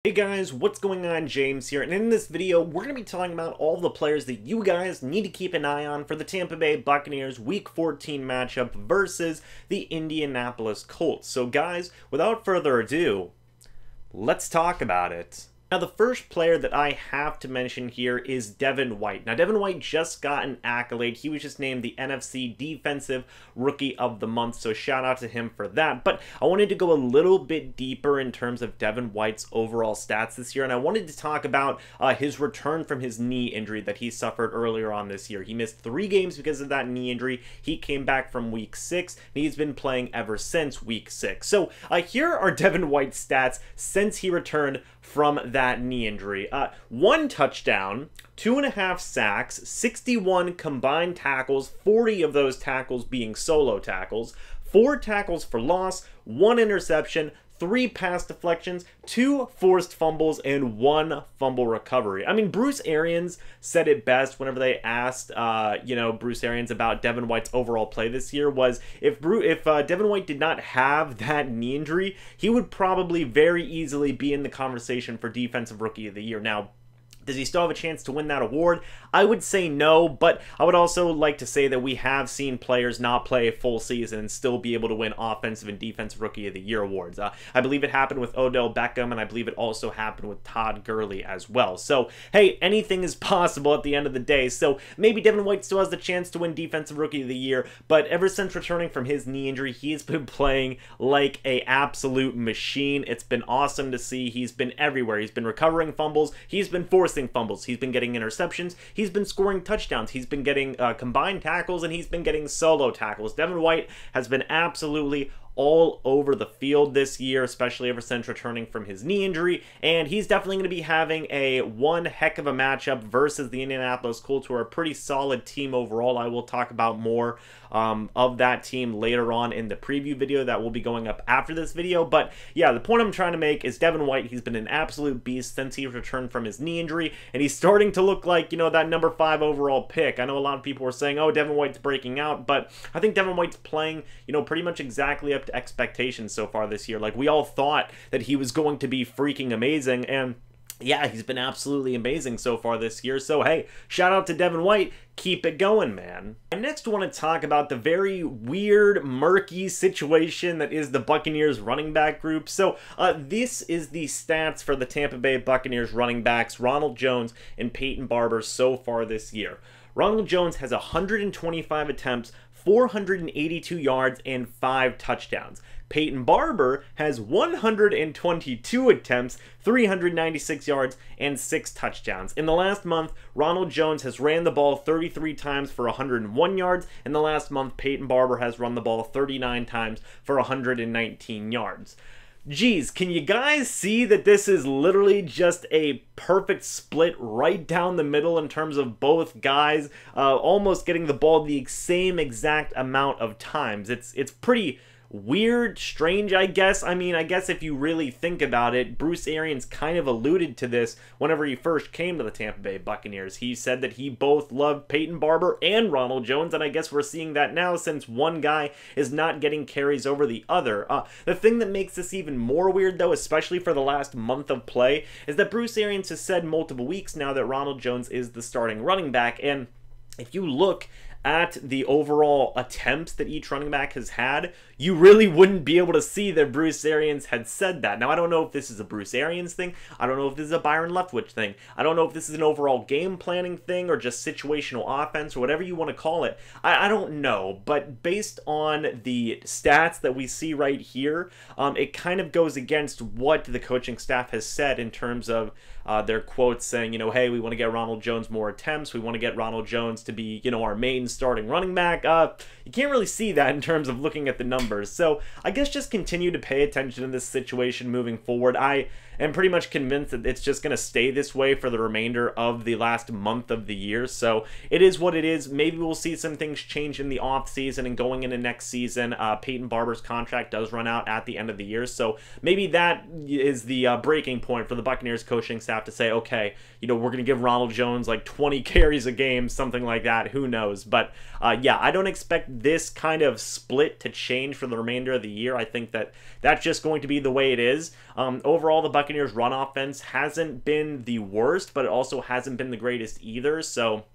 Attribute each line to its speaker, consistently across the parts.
Speaker 1: Hey guys, what's going on? James here, and in this video, we're going to be talking about all the players that you guys need to keep an eye on for the Tampa Bay Buccaneers Week 14 matchup versus the Indianapolis Colts. So guys, without further ado, let's talk about it. Now, the first player that I have to mention here is Devin White. Now, Devin White just got an accolade. He was just named the NFC Defensive Rookie of the Month, so shout out to him for that. But I wanted to go a little bit deeper in terms of Devin White's overall stats this year, and I wanted to talk about his return from his knee injury that he suffered earlier on this year. He missed 3 games because of that knee injury. He came back from Week 6, and he's been playing ever since Week 6. So here are Devin White's stats since he returned from that knee injury. 1 touchdown, 2.5 sacks, 61 combined tackles, 40 of those tackles being solo tackles, 4 tackles for loss, 1 interception, 3 pass deflections, 2 forced fumbles, and 1 fumble recovery. I mean, Bruce Arians said it best whenever they asked, Bruce Arians about Devin White's overall play this year was if Devin White did not have that knee injury, he would probably very easily be in the conversation for Defensive Rookie of the Year. Now, does he still have a chance to win that award? I would say no, but I would also like to say that we have seen players not play a full season and still be able to win Offensive and Defensive Rookie of the Year awards. I believe it happened with Odell Beckham, and I believe it also happened with Todd Gurley as well. So, hey, anything is possible at the end of the day. So, maybe Devin White still has the chance to win Defensive Rookie of the Year, but ever since returning from his knee injury, he has been playing like an absolute machine. It's been awesome to see. He's been everywhere. He's been recovering fumbles. He's been forcing fumbles. He's been getting interceptions. He's been scoring touchdowns. He's been getting combined tackles, and he's been getting solo tackles. Devin White has been absolutely all over the field this year, especially ever since returning from his knee injury, and he's definitely going to be having one heck of a matchup versus the Indianapolis Colts, who are a pretty solid team overall. I will talk about more of that team later on in the preview video that will be going up after this video, but yeah, the point I'm trying to make is Devin White, he's been an absolute beast since he returned from his knee injury, and he's starting to look like, that number 5 overall pick. I know a lot of people were saying, oh, Devin White's breaking out, but I think Devin White's playing, pretty much exactly up to expectations so far this year. Like, we all thought that he was going to be freaking amazing, and yeah, he's been absolutely amazing so far this year. So hey, shout out to Devin White. Keep it going, man. I next want to talk about the very weird, murky situation that is the Buccaneers running back group. So this is the stats for the Tampa Bay Buccaneers running backs, Ronald Jones and Peyton Barber, so far this year. Ronald Jones has 125 attempts, 482 yards, and 5 touchdowns. Peyton Barber has 122 attempts, 396 yards, and 6 touchdowns. In the last month, Ronald Jones has ran the ball 33 times for 101 yards. In the last month, Peyton Barber has run the ball 39 times for 119 yards. Geez, can you guys see that this is literally just a perfect split right down the middle in terms of both guys almost getting the ball the same exact amount of times? It's pretty weird, strange, I guess. I mean, I guess if you really think about it, Bruce Arians kind of alluded to this whenever he first came to the Tampa Bay Buccaneers. He said that he both loved Peyton Barber and Ronald Jones, and I guess we're seeing that now since one guy is not getting carries over the other. The thing that makes this even more weird, though, especially for the last month of play, is that Bruce Arians has said multiple weeks now that Ronald Jones is the starting running back, and if you look at the overall attempts that each running back has had, you really wouldn't be able to see that Bruce Arians had said that. Now, I don't know if this is a Bruce Arians thing. I don't know if this is a Byron Leftwich thing. I don't know if this is an overall game planning thing or just situational offense or whatever you want to call it. I don't know, but based on the stats that we see right here, it kind of goes against what the coaching staff has said in terms of their quotes saying, hey, we want to get Ronald Jones more attempts. We want to get Ronald Jones to be, our main starting running back. You can't really see that in terms of looking at the numbers. So I guess just continue to pay attention to this situation moving forward. I am pretty much convinced that it's just going to stay this way for the remainder of the last month of the year. So it is what it is. Maybe we'll see some things change in the offseason and going into next season. Peyton Barber's contract does run out at the end of the year. So maybe that is the breaking point for the Buccaneers coaching staff to say, okay, we're going to give Ronald Jones like 20 carries a game, something like that. Who knows? But yeah, I don't expect this kind of split to change for the remainder of the year. I think that that's just going to be the way it is. Overall, the Buccaneers Buccaneers' run offense hasn't been the worst, but it also hasn't been the greatest either, so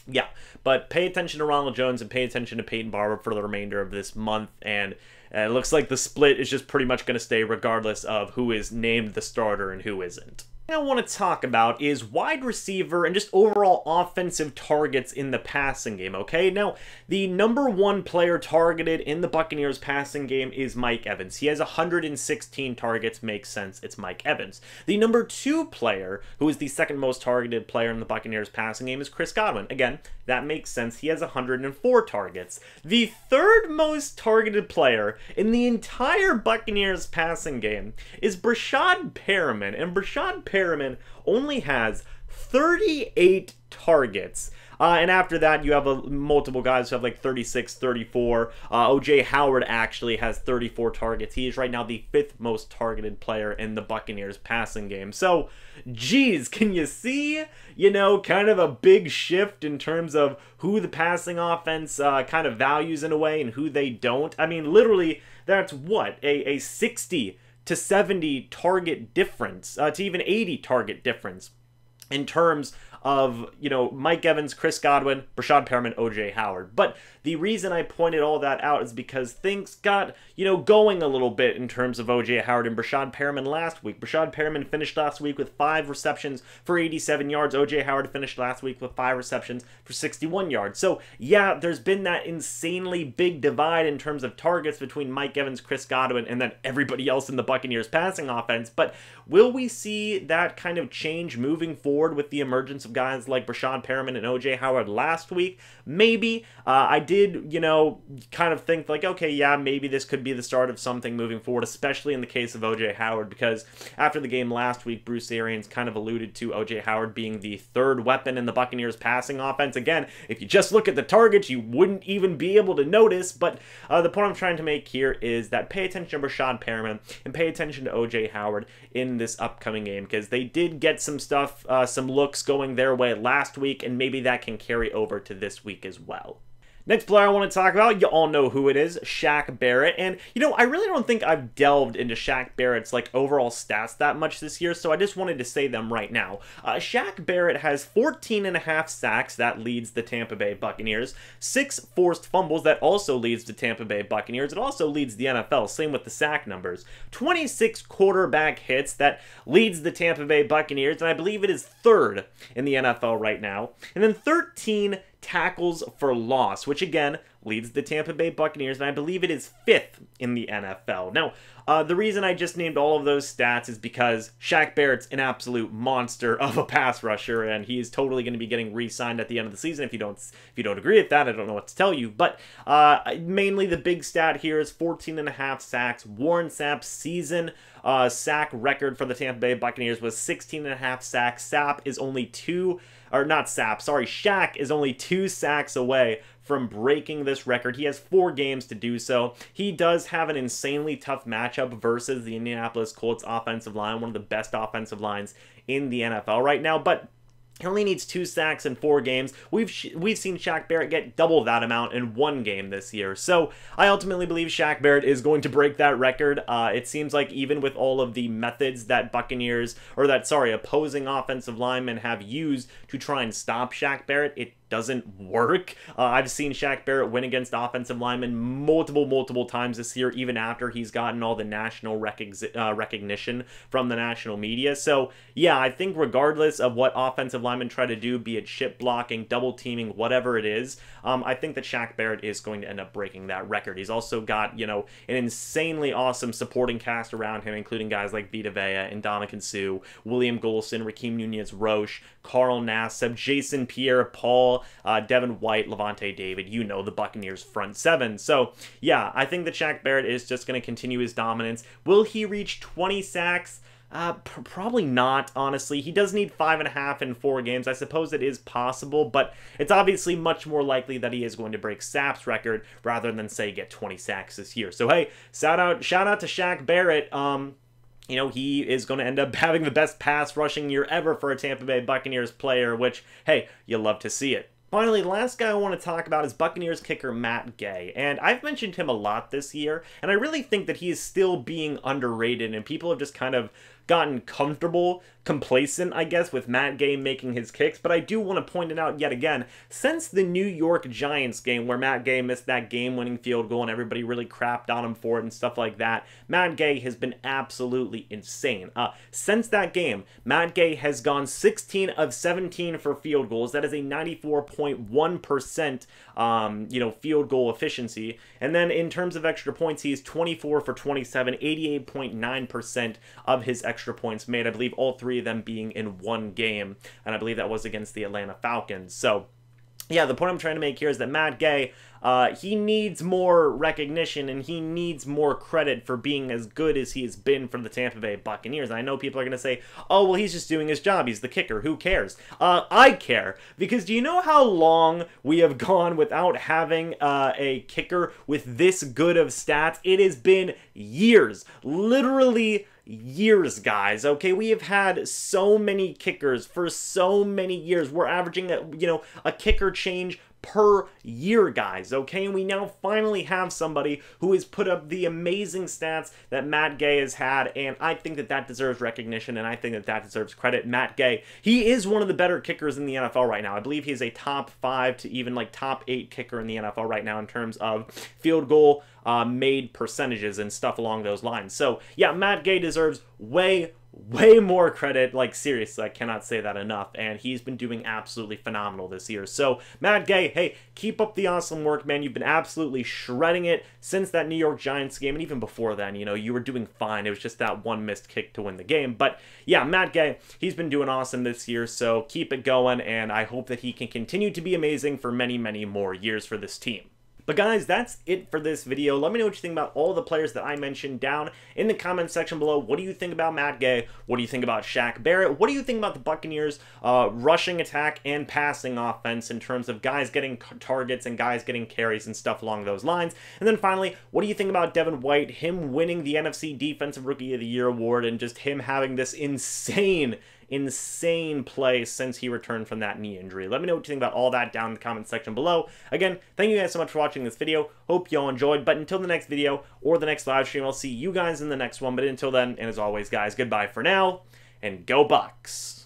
Speaker 1: yeah. But pay attention to Ronald Jones and pay attention to Peyton Barber for the remainder of this month, and it looks like the split is just pretty much going to stay regardless of who is named the starter and who isn't. What I want to talk about is wide receiver and just overall offensive targets in the passing game, okay? Now, the number one player targeted in the Buccaneers passing game is Mike Evans. He has 116 targets, makes sense, it's Mike Evans. The number two player, who is the second most targeted player in the Buccaneers passing game, is Chris Godwin. Again, that makes sense, he has 104 targets. The third most targeted player in the entire Buccaneers passing game is Breshad Perriman, and Breshad Perriman only has 38 targets. And after that, you have multiple guys who have like 36, 34. O.J. Howard actually has 34 targets. He is right now the fifth most targeted player in the Buccaneers passing game. So, geez, can you see, you know, kind of a big shift in terms of who the passing offense kind of values in a way and who they don't? I mean, literally, that's what? A 60 to 70 target difference, to even 80 target difference in terms of, you know, Mike Evans, Chris Godwin, Breshad Perriman, O.J. Howard. But the reason I pointed all that out is because things got, you know, going a little bit in terms of O.J. Howard and Breshad Perriman last week. Breshad Perriman finished last week with 5 receptions for 87 yards. O.J. Howard finished last week with 5 receptions for 61 yards. So, yeah, there's been that insanely big divide in terms of targets between Mike Evans, Chris Godwin, and then everybody else in the Buccaneers passing offense. But will we see that kind of change moving forward with the emergence of guys like Breshad Perriman and O.J. Howard last week? Maybe. I did, you know, kind of think like, okay, yeah, maybe this could be the start of something moving forward, especially in the case of O.J. Howard, because after the game last week, Bruce Arians kind of alluded to O.J. Howard being the third weapon in the Buccaneers passing offense. Again, if you just look at the targets, you wouldn't even be able to notice, but the point I'm trying to make here is that pay attention to Breshad Perriman and pay attention to O.J. Howard in this upcoming game, because they did get some stuff, some looks going their way last week, and maybe that can carry over to this week as well. Next player I want to talk about, you all know who it is, Shaq Barrett. And, you know, I really don't think I've delved into Shaq Barrett's, like, overall stats that much this year, so I just wanted to say them right now. Shaq Barrett has 14.5 sacks, that leads the Tampa Bay Buccaneers. 6 forced fumbles, that also leads the Tampa Bay Buccaneers. It also leads the NFL, same with the sack numbers. 26 quarterback hits, that leads the Tampa Bay Buccaneers, and I believe it is third in the NFL right now. And then 13 tackles for loss, which again leads the Tampa Bay Buccaneers, and I believe it is fifth in the NFL. Now, the reason I just named all of those stats is because Shaq Barrett's an absolute monster of a pass rusher, and he is totally going to be getting re-signed at the end of the season. If you don't agree with that, I don't know what to tell you. But mainly the big stat here is 14.5 sacks. Warren Sapp's season sack record for the Tampa Bay Buccaneers was 16.5 sacks. Shaq is only 2 sacks away from breaking this record. He has 4 games to do so. He does have an insanely tough matchup versus the Indianapolis Colts offensive line, one of the best offensive lines in the NFL right now, but he only needs 2 sacks in 4 games. We've seen Shaq Barrett get double that amount in 1 game this year. So I ultimately believe Shaq Barrett is going to break that record. It seems like even with all of the methods that opposing offensive linemen have used to try and stop Shaq Barrett, it doesn't work. I've seen Shaq Barrett win against offensive linemen multiple times this year, even after he's gotten all the national recognition from the national media. So yeah, I think regardless of what offensive linemen try to do, be it ship blocking, double teaming, whatever it is, I think that Shaq Barrett is going to end up breaking that record. He's also got, you know, an insanely awesome supporting cast around him, including guys like Vita Vea and Ndamukong Suh, William Golson, Raheem Nunez-Roche, Carl Nassib, Jason Pierre-Paul, Devin White, Levante David, you know, the Buccaneers front 7. So yeah, I think that Shaq Barrett is just going to continue his dominance. Will he reach 20 sacks? Probably not, honestly. He does need 5.5 in 4 games. I suppose it is possible, but it's obviously much more likely that he is going to break Sapp's record rather than, say, get 20 sacks this year. So hey, shout out to Shaq Barrett. You know, he is going to end up having the best pass rushing year ever for a Tampa Bay Buccaneers player, which, hey, you love to see it. Finally, the last guy I want to talk about is Buccaneers kicker Matt Gay, and I've mentioned him a lot this year, and I really think that he is still being underrated, and people have just kind of gotten comfortable, complacent, I guess, with Matt Gay making his kicks, but I do want to point it out yet again, since the New York Giants game where Matt Gay missed that game-winning field goal and everybody really crapped on him for it and stuff like that, Matt Gay has been absolutely insane. Since that game, Matt Gay has gone 16 of 17 for field goals. That is a 94.1%, field goal efficiency. And then in terms of extra points, he's 24 for 27, 88.9% of his extra points made. I believe all three of them being in one game, and I believe that was against the Atlanta Falcons. So yeah, the point I'm trying to make here is that Matt Gay, he needs more recognition and he needs more credit for being as good as he has been for the Tampa Bay Buccaneers. And I know people are going to say, oh, well, he's just doing his job. He's the kicker. Who cares? I care, because do you know how long we have gone without having a kicker with this good of stats? It has been years, literally years, guys. Okay, we have had so many kickers for so many years. We're averaging a kicker change per year, guys, okay? And we now finally have somebody who has put up the amazing stats that Matt Gay has had, and I think that that deserves recognition, and I think that that deserves credit. Matt Gay, he is one of the better kickers in the NFL right now. I believe he's a top 5 to even like top 8 kicker in the NFL right now in terms of field goal made percentages and stuff along those lines. So yeah, Matt Gay deserves way more credit. Like, seriously, I cannot say that enough, and he's been doing absolutely phenomenal this year. So Matt Gay, hey, keep up the awesome work, man. You've been absolutely shredding it since that New York Giants game, and even before then, you were doing fine. It was just that one missed kick to win the game. But yeah, Matt Gay, he's been doing awesome this year, so keep it going, and I hope that he can continue to be amazing for many more years for this team. But guys, that's it for this video. Let me know what you think about all the players that I mentioned down in the comment section below. What do you think about Matt Gay? What do you think about Shaq Barrett? What do you think about the Buccaneers rushing attack and passing offense in terms of guys getting targets and guys getting carries and stuff along those lines? And then finally, what do you think about Devin White, him winning the NFC Defensive Rookie of the Year award, and just him having this insane play since he returned from that knee injury? Let me know what you think about all that down in the comment section below. Again, thank you guys so much for watching this video. Hope you all enjoyed, but until the next video or the next live stream, I'll see you guys in the next one. But until then, and as always, guys, goodbye for now, and go Bucs!